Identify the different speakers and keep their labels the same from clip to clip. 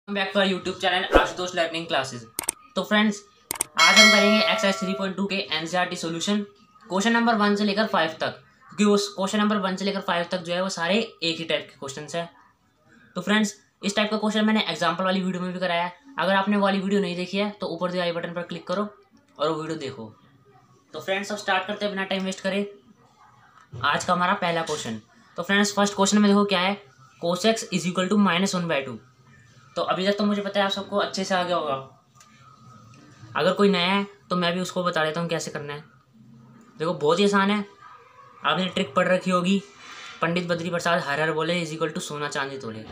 Speaker 1: Back to our YouTube channel Ashutosh learning classes. तो friends, आज हम करेंगे एक्सरसाइज 3.2 के एनसीईआरटी सॉल्यूशन क्वेश्चन नंबर 1 से लेकर 5 तक, क्योंकि वो क्वेश्चन नंबर 1 से लेकर 5 तक जो है वो सारे एक ही टाइप के क्वेश्चंस हैं। तो फ्रेंड्स, इस टाइप का क्वेश्चन मैंने एग्जाम्पल वाली वीडियो में भी कराया है। अगर आपने वो वाली वीडियो नहीं देखी है तो ऊपर दिए आई बटन पर क्लिक करो और वो वीडियो देखो। तो फ्रेंड्स, अब स्टार्ट करते हैं बिना टाइम वेस्ट करे आज का हमारा पहला क्वेश्चन। तो फ्रेंड्स, फर्स्ट क्वेश्चन में देखो क्या है, cos x is equal to -1/2। तो अभी तक तो मुझे पता है आप सबको अच्छे से आ गया होगा। अगर कोई नया है तो मैं भी उसको बता देता हूँ कैसे करना है। देखो, बहुत ही आसान है, आपने ट्रिक पढ़ रखी होगी, पंडित बद्री प्रसाद हर हर बोले इज इक्वल टू सोना चांदी तोले।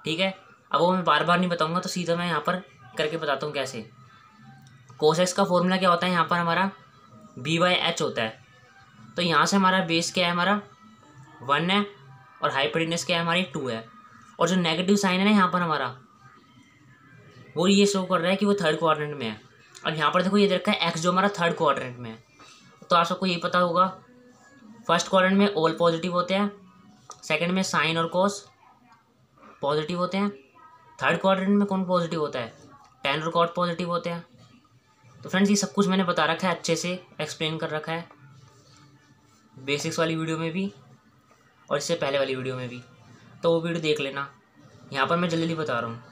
Speaker 1: ठीक है, अब वो मैं बार बार नहीं बताऊँगा, तो सीधा मैं यहाँ पर करके बताता हूँ कैसे। cos x का फॉर्मूला क्या होता है, यहाँ पर हमारा b/h होता है। तो यहाँ से हमारा बेस क्या है, हमारा 1 है, और हाइपोटेन्यूज क्या है, हमारी 2 है। और जो नेगेटिव साइन है ना यहाँ पर हमारा, वो ये शो कर रहा है कि वो थर्ड क्वाड्रेंट में है। और यहाँ पर देखो ये दे रखा है एक्स, जो हमारा थर्ड क्वाड्रेंट में है। तो आप सबको यही पता होगा, फर्स्ट क्वाड्रेंट में ऑल पॉजिटिव होते हैं, सेकंड में साइन और कॉस पॉजिटिव होते हैं, थर्ड क्वाड्रेंट में कौन पॉजिटिव होता है, tan और cot पॉजिटिव होते हैं। तो फ्रेंड्स, ये सब कुछ मैंने बता रखा है, अच्छे से एक्सप्लेन कर रखा है बेसिक्स वाली वीडियो में भी और इससे पहले वाली वीडियो में भी, तो वो वीडियो देख लेना। यहाँ पर मैं जल्दी जल्दी बता रहा हूँ।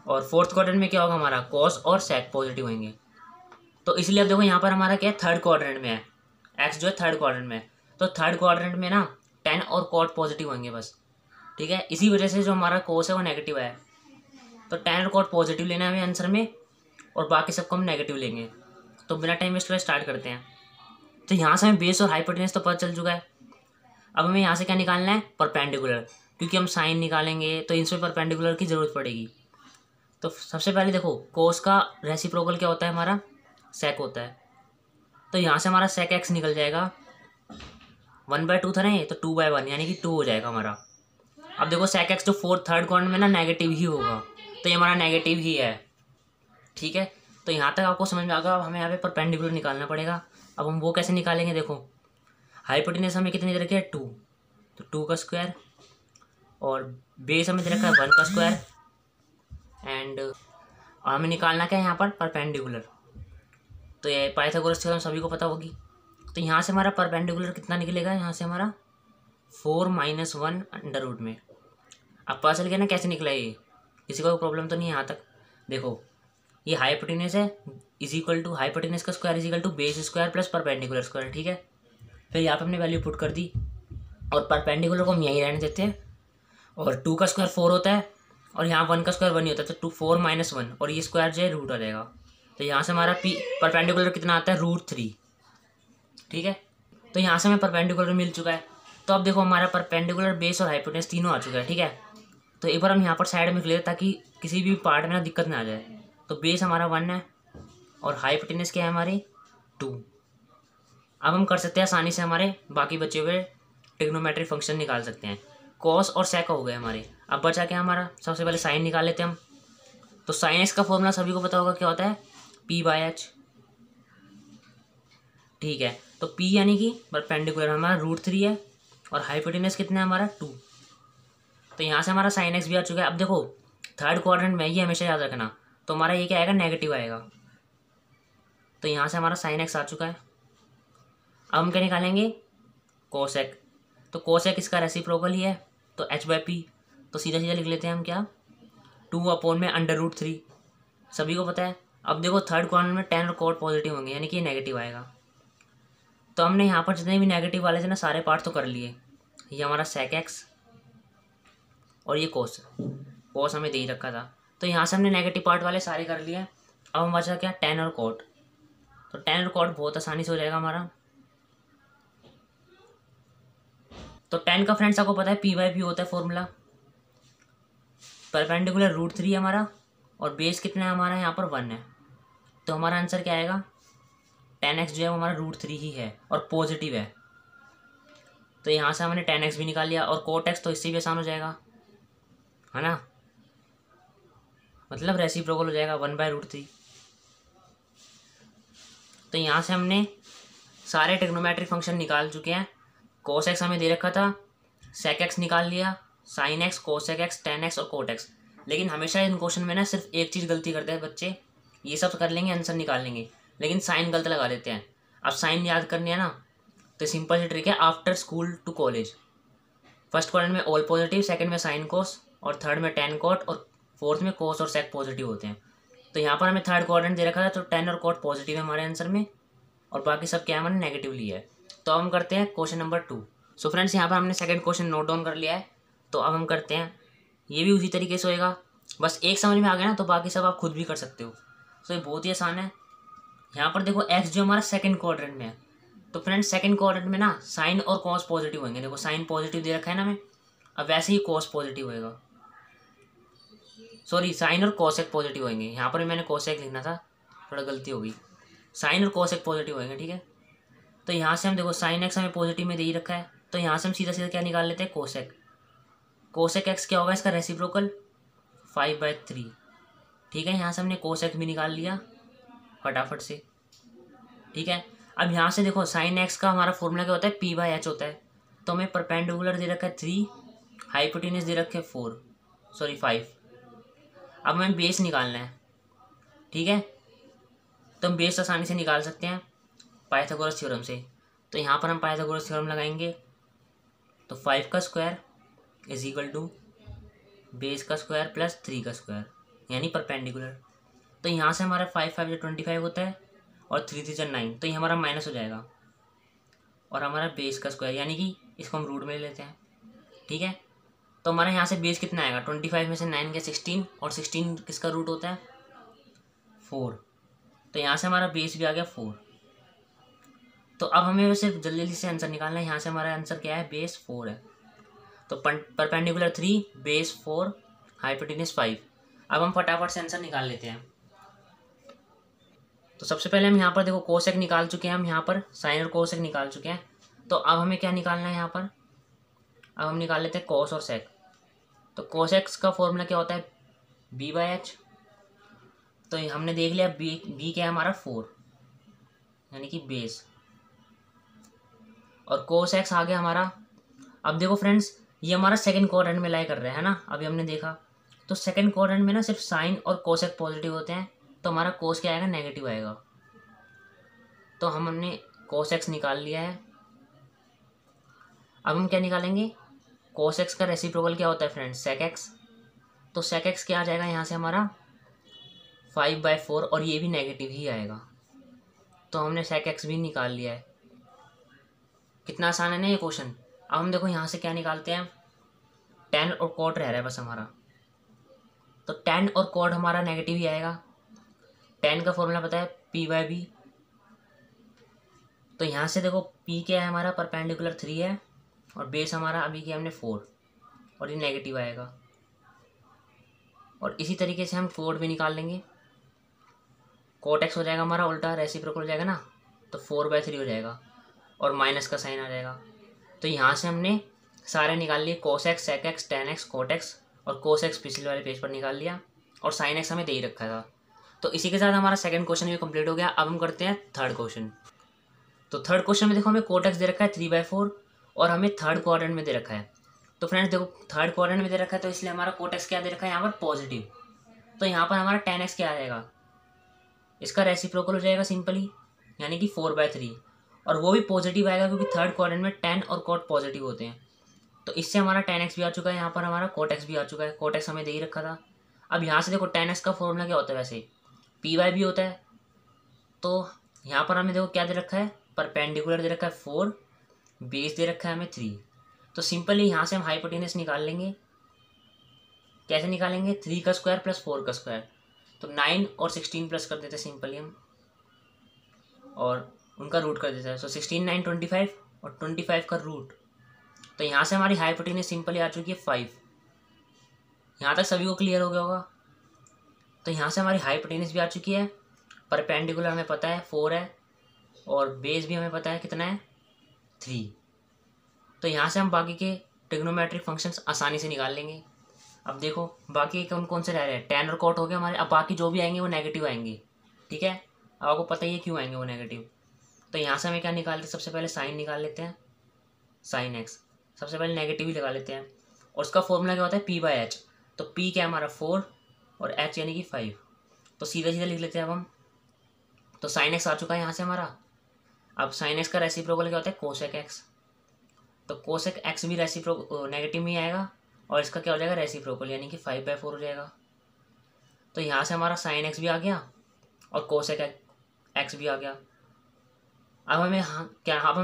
Speaker 1: और फोर्थ क्वाड्रेंट में क्या होगा, हमारा कॉस और सेक पॉजिटिव होंगे। तो इसलिए अब देखो यहाँ पर हमारा क्या है, थर्ड क्वाड्रेंट में है, एक्स जो है थर्ड क्वाड्रेंट में है। तो थर्ड क्वाड्रेंट में ना tan और cot पॉजिटिव होंगे बस। ठीक है, इसी वजह से जो हमारा cos है वो नेगेटिव है। तो tan और cot पॉजिटिव लेना है हमें आंसर में, और बाकी सबको हम नेगेटिव लेंगे। तो बिना टाइम वेस्ट करे स्टार्ट करते हैं। तो यहाँ से हमें बेस और हाइपोटेन्यूज तो पता चल चुका है। अब हमें यहाँ से क्या निकालना है, परपेंडिकुलर, क्योंकि हम साइन निकालेंगे तो इनसे परपेंडिकुलर की ज़रूरत पड़ेगी। तो सबसे पहले देखो, कोस का रेसिप्रोकल क्या होता है, हमारा सेक होता है। तो यहाँ से हमारा सेक एक्स निकल जाएगा, 1/2 था ना, तो 2/1 यानी कि 2 हो जाएगा हमारा। अब देखो सेक एक्स जो थर्ड क्वाड्रेंट में ना नेगेटिव ही होगा, तो ये हमारा नेगेटिव ही है। ठीक है, तो यहाँ तक आपको समझ में आ गया। अब हमें यहाँ पे परपेंडिकुलर निकालना पड़ेगा। अब हम वो कैसे निकालेंगे, देखो हाइपोटेन्यूज हमें कितनी दे रखी है, 2, तो 2 का स्क्वायर, और बेस हमें दे रखा है 1 का स्क्वायर, एंड हमें निकालना क्या है यहाँ पर, परपेंडिकुलर। तो ये पाइथागोरस थ्योरम सभी को पता होगी। तो यहाँ से हमारा परपेंडिकुलर कितना निकलेगा, यहाँ से हमारा 4 - 1 अंडर रूट में। अब पता चल गया ना कैसे निकला ये, किसी को प्रॉब्लम तो नहीं है यहाँ तक। देखो, ये हाइपोटेन्यूज है, इज इक्वल टू हाइपोटेन्यूज का square is equal to base square plus perpendicular square. ठीक है, फिर यहाँ पे हमने वैल्यू पुट कर दी, और परपेंडिकुलर को हम यहीं रहने देते हैं। और 2 का स्क्वायर 4 होता है, और यहाँ 1 का स्क्वायर 1 ही होता है, तो 4 - 1, और ये स्क्वायर जो है रूट आ जाएगा। तो यहाँ से हमारा पी परपेंडिकुलर कितना आता है, √3। ठीक है, तो यहाँ से हमें परपेंडिकुलर मिल चुका है। तो अब देखो हमारा परपेंडिकुलर, बेस और हाइपोटेन्यूज तीनों आ चुका है। ठीक है, तो एक बार हम यहाँ पर साइड में लिख लेते ताकि किसी भी पार्ट में ना दिक्कत ना आ जाए। तो बेस हमारा 1 है, और हाइपोटेन्यूज क्या है हमारी 2। अब हम कर सकते हैं आसानी से, हमारे बाकी बचे हुए ट्रिग्नोमेट्रिक फंक्शन निकाल सकते हैं। कॉस और सेक हो गए हमारे। अब बचा क्या हमारा, सबसे पहले साइन निकाल लेते हैं हम। तो साइन एक्स का फॉर्मूला सभी को पता होगा, क्या होता है, p/h। ठीक है, तो p यानी कि परपेंडिकुलर हमारा √3 है, और हाइपोटेन्यूज कितना है हमारा 2। तो यहाँ से हमारा साइन एक्स भी आ चुका है। अब देखो थर्ड क्वाड्रेंट में, ये हमेशा याद रखना, तो हमारा ये क्या आएगा, नेगेटिव आएगा। तो यहाँ से हमारा साइन एक्स आ चुका है। अब हम क्या निकालेंगे, कोसेक। तो कोसेक इसका रेसिप्रोकल ही है, तो h/p। तो सीधा सीधा लिख लेते हैं हम क्या, 2 में √3, सभी को पता है। अब देखो थर्ड क्वाड्रेंट में tan और cot पॉजिटिव होंगे, यानी कि ये नेगेटिव आएगा। तो हमने यहाँ पर जितने भी नेगेटिव वाले थे ना, सारे पार्ट तो कर लिए। ये हमारा सेक एक्स, और ये कोस हमें दे ही रखा था। तो यहाँ से हमने नेगेटिव पार्ट वाले सारे कर लिए। अब हम बचा क्या, tan और cot। तो tan और cot बहुत आसानी से हो जाएगा हमारा। तो tan का फ्रेंड्स आपको पता है p/p होता है फॉर्मूला। परपेंडिकुलर √3 है हमारा, और बेस कितना है हमारा, यहाँ पर 1 है। तो हमारा आंसर क्या आएगा, tan x जो है वो हमारा √3 ही है, और पॉजिटिव है। तो यहाँ से हमने tan x भी निकाल लिया, और cot x तो इससे भी आसान हो जाएगा, है ना, मतलब रेसिप्रोकल हो जाएगा 1/√3। तो यहाँ से हमने सारे ट्रिग्नोमेट्रिक फंक्शन निकाल चुके हैं। cos x हमें दे रखा था, sec x निकाल लिया, sin x, cosec x, tan x और cot x। लेकिन हमेशा इन क्वेश्चन में ना सिर्फ एक चीज़ गलती करते हैं बच्चे, ये सब कर लेंगे, आंसर निकाल लेंगे, लेकिन साइन गलत लगा देते हैं। अब साइन याद करनी है ना, तो सिंपल सी ट्रिक है, after school to college. First quadrant में ऑल पॉजिटिव, सेकंड में साइन कोस, और थर्ड में टेन कॉट, और फोर्थ में कोस और सेक पॉजिटिव होते हैं। तो यहाँ पर हमें थर्ड क्वाड्रेंट दे रखा है, तो टेन और कॉट पॉजिटिव है हमारे आंसर में, और बाकी सब क्या है हमारे नेगेटिव लिया है। तो अब हम करते हैं क्वेश्चन नंबर 2। सो फ्रेंड्स यहाँ पर हमने सेकंड क्वेश्चन नोट डाउन कर लिया है। तो अब हम करते हैं, ये भी उसी तरीके से होएगा, बस एक समझ में आ गया ना, तो बाकी सब आप खुद भी कर सकते हो। सो ये बहुत ही आसान है। यहाँ पर देखो एक्स जो हमारा सेकंड क्वाड्रेंट में है, तो फ्रेंड्स सेकंड क्वाड्रेंट में ना साइन और कॉस पॉजिटिव होंगे। देखो साइन पॉजिटिव दे रखा है ना हमें, अब वैसे ही कॉस पॉजिटिव होएगा, सॉरी साइन और कोसेक पॉजिटिव होंगे। यहाँ पर मैंने कोसेक लिखना था, थोड़ा गलती हो गई, साइन और कोसेक पॉजिटिव होंगे, ठीक है। तो यहाँ से हम देखो साइन एक्स हमें पॉजिटिव में दे ही रखा है, तो यहाँ से हम सीधा सीधा क्या निकाल लेते हैं, कोसेक। कोसेक एक्स क्या होगा, इसका रेसिप्रोकल 5/3, ठीक है। यहाँ से हमने कोसेक भी निकाल लिया फटाफट से, ठीक है। अब यहाँ से देखो साइन एक्स का हमारा फॉर्मूला क्या होता है, P/H होता है। तो हमें परपेंडिकुलर दे रखा है 3, हाइपोटेन्यूज दे रखे 5। अब हमें बेस निकालना है, ठीक है। तो हम बेस आसानी से निकाल सकते हैं पाइथागोरस थ्योरम से। तो यहाँ पर हम पाइथागोरस थ्योरम लगाएंगे, तो 5 का square is equal to base का स्क्वायर प्लस 3 का स्क्वायर, यानी परपेंडिकुलर। तो यहाँ से हमारा 5 5 जो 25 होता है, और 3 3 जो 9, तो ये हमारा माइनस हो जाएगा, और हमारा बेस का स्क्वायर, यानी कि इसको हम रूट में ले लेते हैं, ठीक है। तो हमारे यहाँ से बेस कितना आएगा, 25 में से 9 के 16, और 16 किसका रूट होता है, 4। तो यहाँ से हमारा बेस भी आ गया 4। तो अब हमें सिर्फ जल्दी जल्दी से आंसर निकालना है। यहाँ से हमारा आंसर क्या है, बेस 4 है। तो परपेंडिकुलर 3, बेस 4, हाइपोटेन्यूज 5। अब हम फटाफट से आंसर निकाल लेते हैं। तो सबसे पहले हम यहाँ पर देखो कोसेक निकाल चुके हैं, हम यहाँ पर साइन और कोसेक निकाल चुके हैं। तो अब हमें क्या निकालना है यहाँ पर, अब हम निकाल लेते हैं कोस और सेक। तो कोसेक्स का फॉर्मूला क्या होता है, B/H। तो ये हमने देख लिया, बी क्या है हमारा 4, यानी कि बेस, और कोसेक्स आ गया हमारा। अब देखो फ्रेंड्स, ये हमारा सेकंड क्वाड्रेंट में लाई कर रहा है ना, अभी हमने देखा। तो सेकंड क्वाड्रेंट में ना सिर्फ साइन और कोसेक पॉजिटिव होते हैं, तो हमारा कोस क्या आएगा, नेगेटिव आएगा। तो हमने कोसेक्स निकाल लिया है। अब हम क्या निकालेंगे, कोसेक्स का रेसिप्रोकल क्या होता है फ्रेंड्स, सेक एक्स। तो सेक एक्स क्या आ जाएगा यहाँ से हमारा 5/4, और ये भी नेगेटिव ही आएगा। तो हमने सेक एक्स भी निकाल लिया है। कितना आसान है ना ये क्वेश्चन। अब हम देखो यहाँ से क्या निकालते हैं, टेन और कॉट रह रहा है बस हमारा। तो टेन और कॉट हमारा नेगेटिव ही आएगा। टेन का फॉर्मूला पता है, P/B। तो यहाँ से देखो P क्या है हमारा, परपेंडिकुलर 3 है, और बेस हमारा अभी किया हमने 4, और ये नेगेटिव आएगा। और इसी तरीके से हम कोड भी निकाल लेंगे। कोट एक्स हो जाएगा हमारा उल्टा, रेसिप्रोकल हो जाएगा ना, तो 4/3 हो जाएगा, और माइनस का साइन आ जाएगा। तो यहाँ से हमने सारे निकाल लिए, cos x, sec x, tan x, cot x, और कोस एक्स पिछले वाले पेज पर निकाल लिया, और साइन एक्स हमें दे ही रखा था। तो इसी के साथ हमारा सेकंड क्वेश्चन भी कंप्लीट हो गया। अब हम करते हैं थर्ड क्वेश्चन। तो थर्ड क्वेश्चन में देखो हमें कोट एक्स दे रखा है 3/4, और हमें थर्ड क्वाड्रेंट में दे रखा है। तो फ्रेंड्स देखो थर्ड क्वाड्रेंट में दे रखा है, तो इसलिए हमारा कोट एक्स क्या दे रखा है यहाँ पर, पॉजिटिव। तो यहाँ पर हमारा टेन एक्स क्या आ जाएगा, इसका रेसिप्रोकल हो जाएगा सिंपली, यानी कि 4/3, और वो भी पॉजिटिव आएगा क्योंकि थर्ड क्वाड्रेंट में टेन और कोट पॉजिटिव होते हैं। तो इससे हमारा टेन एक्स भी आ चुका है, यहाँ पर हमारा कोट एक्स भी आ चुका है। कोट एक्स हमें दे ही रखा था। अब यहाँ से देखो टेन एक्स का फॉर्मूला क्या होता है, वैसे P/B होता है। तो यहाँ पर हमें देखो क्या दे रखा है, परपेंडिकुलर दे रखा है 4, बेस दे रखा है हमें 3। तो सिंपली यहाँ से हम हाइपोटेन्यूज निकाल लेंगे। कैसे निकालेंगे, 3 का स्क्वायर प्लस 4 का स्क्वायर, तो 9 और 16 प्लस कर देते हैं सिंपली हम, और उनका रूट कर देता है। सो 16 9 25, और 25 का रूट। तो यहाँ से हमारी हाइपोटेन्यूज सिंपली आ चुकी है 5। यहाँ तक सभी को क्लियर हो गया होगा। तो यहाँ से हमारी हाइपोटेन्यूज भी आ चुकी है, परपेंडिकुलर हमें पता है 4 है, और बेस भी हमें पता है कितना है, 3। तो यहाँ से हम बाकी के ट्रिग्नोमेट्रिक फंक्शंस आसानी से निकाल लेंगे। अब देखो बाकी कौन कौन से रह रहे हैं, टेन और कॉट हो गए हमारे। अब बाकी जो भी आएंगे वो नेगेटिव आएंगे, ठीक है। अब आपको पता ही है क्यों आएंगे वो नेगेटिव। तो यहाँ से हमें क्या निकालते हैं, सबसे पहले साइन निकाल लेते हैं, साइन एक्स। सबसे पहले नेगेटिव ही लगा लेते हैं, और उसका फॉर्मूला क्या होता है, P/H। तो पी क्या है हमारा 4 और एच यानी कि 5। तो सीधा सीधा लिख लेते हैं अब हम। तो साइन एक्स आ चुका है यहाँ से हमारा। अब साइन एक्स का रेसिप्रोकल क्या होता है, कोसेक एक्स। तो कोसेक एक्स भी नेगेटिव में ही आएगा और इसका क्या हो जाएगा, रेसिप्रोकल, यानी कि 5/4 हो जाएगा। तो यहाँ से हमारा साइन एक्स भी आ गया और कोसेक एक्स भी आ गया। अब हमें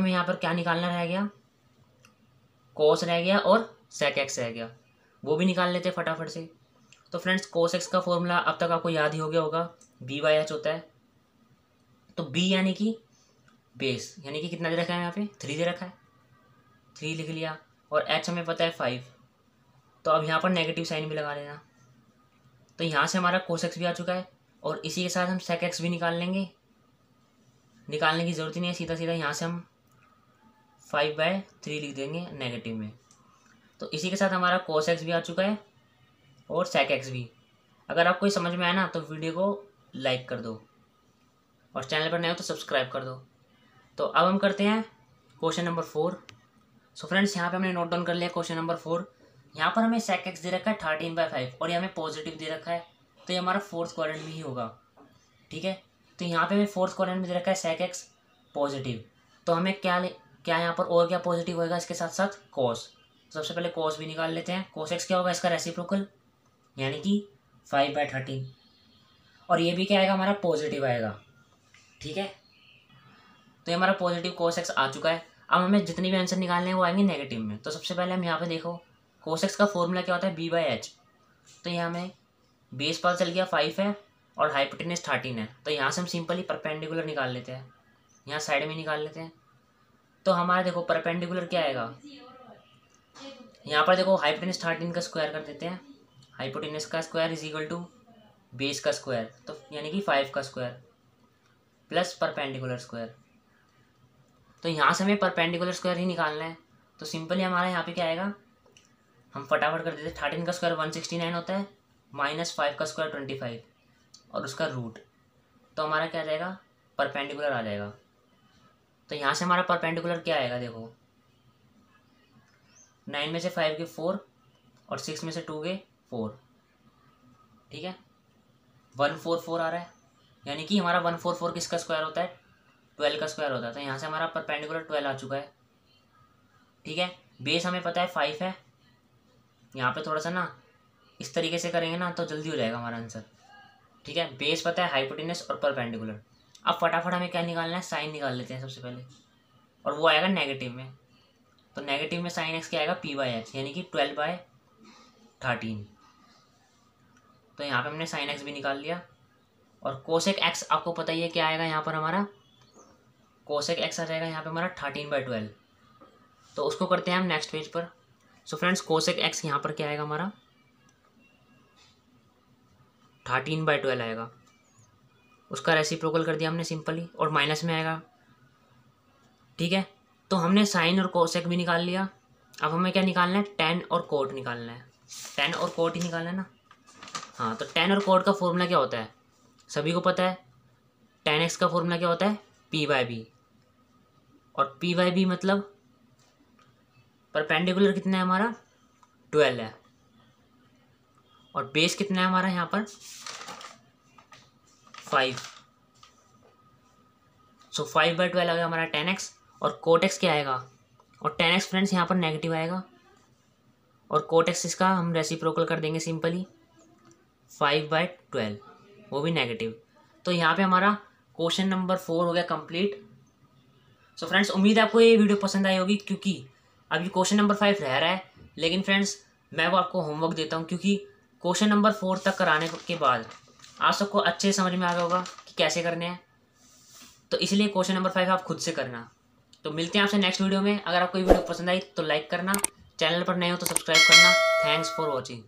Speaker 1: यहाँ पर क्या निकालना रह गया, कोस रह गया और सेक एक्स रह गया, वो भी निकाल लेते हैं फटाफट से। तो फ्रेंड्स कोस एक्स का फॉर्मूला अब तक आपको याद ही हो गया होगा, B/H होता है। तो B यानी कि बेस, यानी कि कितना दे रखा है यहाँ पे, 3 दे रखा है, 3 लिख लिया। और H हमें पता है 5, तो अब यहाँ पर नेगेटिव साइन भी लगा लेना। तो यहाँ से हमारा कोस एक्स भी आ चुका है और इसी के साथ हम सेक एक्स भी निकाल लेंगे। निकालने की ज़रूरत ही नहीं है, सीधा सीधा यहाँ से हम 5/3 लिख देंगे नेगेटिव में। तो इसी के साथ हमारा कोस एक्स भी आ चुका है और सेक एक्स भी। अगर आपको ये समझ में आया ना तो वीडियो को लाइक कर दो और चैनल पर नए हो तो सब्सक्राइब कर दो। तो अब हम करते हैं क्वेश्चन नंबर 4। सो फ्रेंड्स यहाँ पे हमने नोट डाउन कर लिया क्वेश्चन नंबर 4। यहाँ पर हमें सेक एक्स दे रखा है 13/5 और ये हमें पॉजिटिव दे रखा है, तो ये हमारा 4th क्वाड्रेंट में ही होगा। ठीक है, तो यहाँ पे हमें 4th क्वाड्रेंट में दे रखा है सेक एक्स पॉजिटिव। तो हमें क्या यहाँ पर और क्या पॉजिटिव होगा इसके साथ साथ, कोस। सबसे पहले कोस भी निकाल लेते हैं। कोस एक्स क्या होगा, इसका रेसिप्रोकल, यानी कि 5/13। और ये भी क्या आएगा, हमारा पॉजिटिव आएगा। ठीक है, तो ये हमारा पॉजिटिव कोस एक्स आ चुका है। अब हमें जितने भी आंसर निकालने हैं वो आएंगे नेगेटिव में। तो सबसे पहले हम यहाँ पे देखो, कोस एक्स का फॉर्मूला क्या होता है, B/H। तो यहाँ हमें बेस पता चल गया 5 है और हाइपोटेनस 13 है। तो यहाँ से हम सिंपली परपेंडिकुलर निकाल लेते हैं, यहाँ साइड में निकाल लेते हैं। तो हमारा देखो परपेंडिकुलर क्या आएगा, यहाँ पर देखो हाइपोटेनस 13 का स्क्वायर कर देते हैं। हाइपोटेनस का square is equal to base का स्क्वायर, तो यानी कि 5 का स्क्वायर प्लस परपेंडिकुलर स्क्वायर। तो यहाँ से हमें परपेंडिकुलर स्क्वायर ही निकालना है। तो सिंपली हमारा यहाँ पे क्या आएगा, हम फटाफट कर देते हैं। 13 का स्क्वायर 169 होता है, -5 का स्क्वायर 25 और उसका रूट। तो हमारा क्या आ जाएगा, परपेंडिकुलर आ जाएगा। तो यहाँ से हमारा परपेंडिकुलर क्या आएगा, देखो 9 में से 5 के 4 और 6 में से 2 के 4। ठीक है, 144 आ रहा है, यानी कि हमारा 144 किसका स्क्वायर होता है, 12 का स्क्वायर होता है। तो यहाँ से हमारा परपेंडिकुलर 12 आ चुका है। ठीक है, बेस हमें पता है 5 है। यहाँ पे थोड़ा सा ना इस तरीके से करेंगे ना तो जल्दी हो जाएगा हमारा आंसर। ठीक है, बेस पता है, हाइपोटेनस और परपेंडिकुलर। अब फटाफट हमें क्या निकालना है, साइन निकाल लेते हैं सबसे पहले, और वो आएगा नेगेटिव में। तो नेगेटिव में साइन एक्स क्या आएगा, P/H, यानी कि 12/13। तो यहाँ पे हमने साइन एक्स भी निकाल लिया। और कोसेक एक्स आपको पता ही है क्या आएगा, यहाँ पर हमारा कोसेक एक्स आ जाएगा यहाँ पे हमारा 13/12। तो उसको करते हैं हम नेक्स्ट पेज पर। सो फ्रेंड्स कोसेक एक्स यहाँ पर क्या आएगा, हमारा 13/12 आएगा। उसका रेसिप्रोकल कर दिया हमने सिंपली, और माइनस में आएगा। ठीक है, तो हमने साइन और कोसेक भी निकाल लिया। अब हमें क्या निकालना है, टेन और कोट निकालना है। टेन और कोट ही निकालना है ना। हाँ, तो टेन और कोट का फॉर्मूला क्या होता है, सभी को पता है। tan x का फॉर्मूला क्या होता है, P/B। और P/B मतलब परपेंडिकुलर कितना है हमारा, 12 है, और बेस कितना है हमारा यहाँ पर 5। सो 5/12 आ गया हमारा tan x। और कोट एक्स क्या आएगा, और tan x फ्रेंड्स यहाँ पर नेगेटिव आएगा, और कोट एक्स इसका हम रेसिप्रोकल कर देंगे सिंपली 5/12, वो भी नेगेटिव। तो यहाँ पे हमारा क्वेश्चन नंबर 4 हो गया कंप्लीट। सो फ्रेंड्स उम्मीद है आपको ये वीडियो पसंद आई होगी, क्योंकि अभी क्वेश्चन नंबर 5 रह रहा है। लेकिन फ्रेंड्स मैं वो आपको होमवर्क देता हूँ, क्योंकि क्वेश्चन नंबर 4 तक कराने के बाद आप सबको अच्छे समझ में आ गया होगा कि कैसे करने हैं। तो इसलिए क्वेश्चन नंबर 5 आप खुद से करना। तो मिलते हैं आपसे नेक्स्ट वीडियो में। अगर आपको ये वीडियो पसंद आई तो लाइक करना, चैनल पर नए हो तो सब्सक्राइब करना। Thanks for watching.